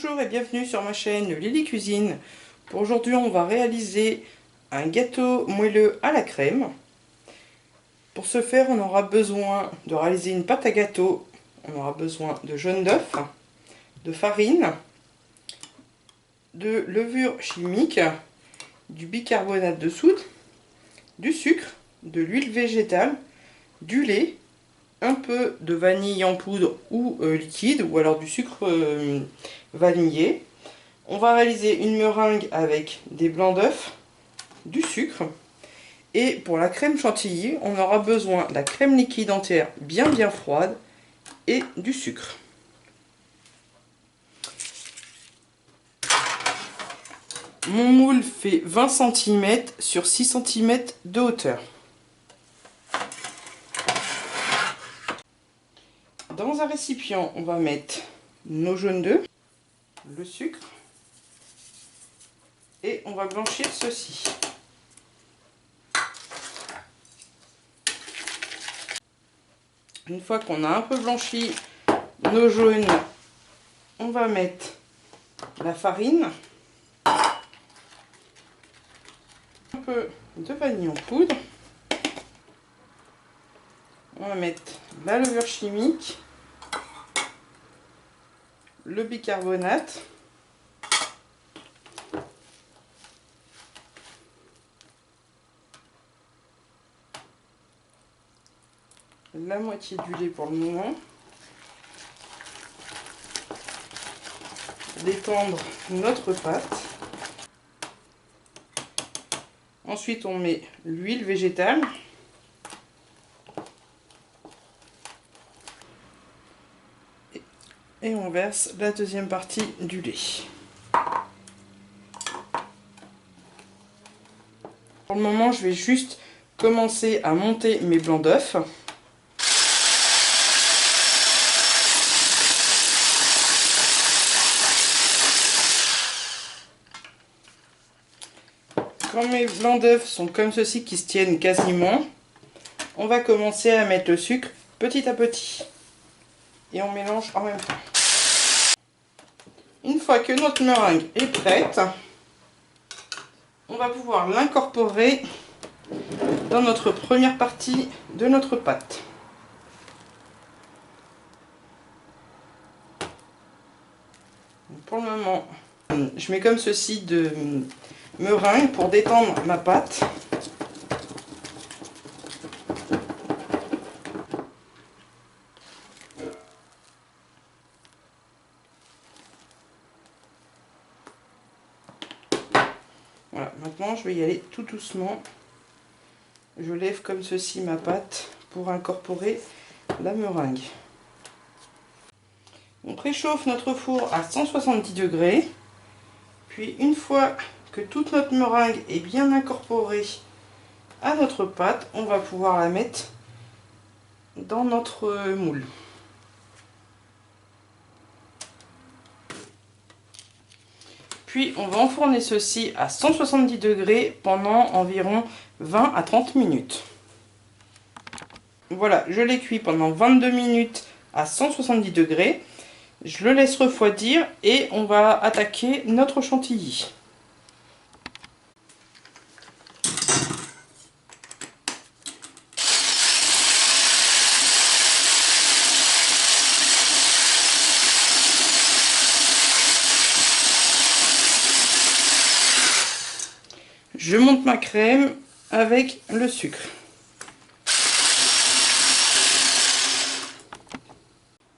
Bonjour et bienvenue sur ma chaîne Lily Cuisine. Pour aujourd'hui, on va réaliser un gâteau moelleux à la crème. Pour ce faire, on aura besoin de réaliser une pâte à gâteau. On aura besoin de jaune d'œuf, de farine, de levure chimique, du bicarbonate de soude, du sucre, de l'huile végétale, du lait, un peu de vanille en poudre ou liquide, ou alors du sucre vanillé. On va réaliser une meringue avec des blancs d'œufs, du sucre. Et pour la crème chantilly, on aura besoin de la crème liquide entière bien froide et du sucre. Mon moule fait 20 cm sur 6 cm de hauteur. Dans un récipient, on va mettre nos jaunes d'œufs, le sucre, et on va blanchir ceci. Une fois qu'on a un peu blanchi nos jaunes, on va mettre la farine, un peu de vanille en poudre, on va mettre la levure chimique, le bicarbonate, la moitié du lait pour le moment, détendre notre pâte. Ensuite, on met l'huile végétale. Et on verse la deuxième partie du lait. Pour le moment, je vais juste commencer à monter mes blancs d'œufs. Quand mes blancs d'œufs sont comme ceci, qui se tiennent quasiment, on va commencer à mettre le sucre petit à petit. Et on mélange en même temps. Une fois que notre meringue est prête, on va pouvoir l'incorporer dans notre première partie de notre pâte. Pour le moment, je mets comme ceci de meringue pour détendre ma pâte. Voilà, maintenant je vais y aller tout doucement. Je lève comme ceci ma pâte pour incorporer la meringue. On préchauffe notre four à 170 degrés. Puis une fois que toute notre meringue est bien incorporée à notre pâte, on va pouvoir la mettre dans notre moule. Puis on va enfourner ceci à 170 degrés pendant environ 20 à 30 minutes. Voilà, je l'ai cuit pendant 22 minutes à 170 degrés. Je le laisse refroidir et on va attaquer notre chantilly. Je monte ma crème avec le sucre.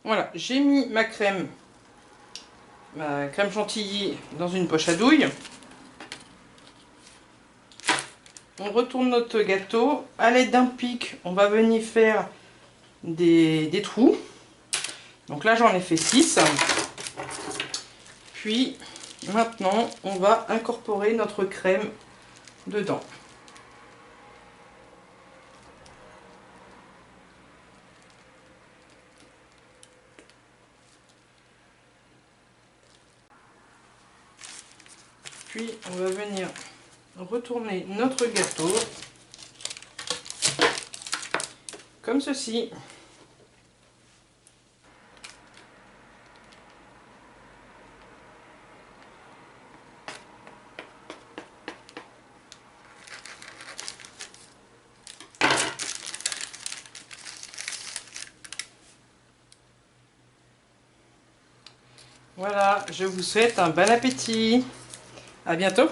Voilà, j'ai mis ma crème chantilly dans une poche à douille. On retourne notre gâteau. À l'aide d'un pic, on va venir faire des trous. Donc là, j'en ai fait 6. Puis, maintenant, on va incorporer notre crème dedans. Puis on va venir retourner notre gâteau comme ceci. Voilà, je vous souhaite un bon appétit. À bientôt.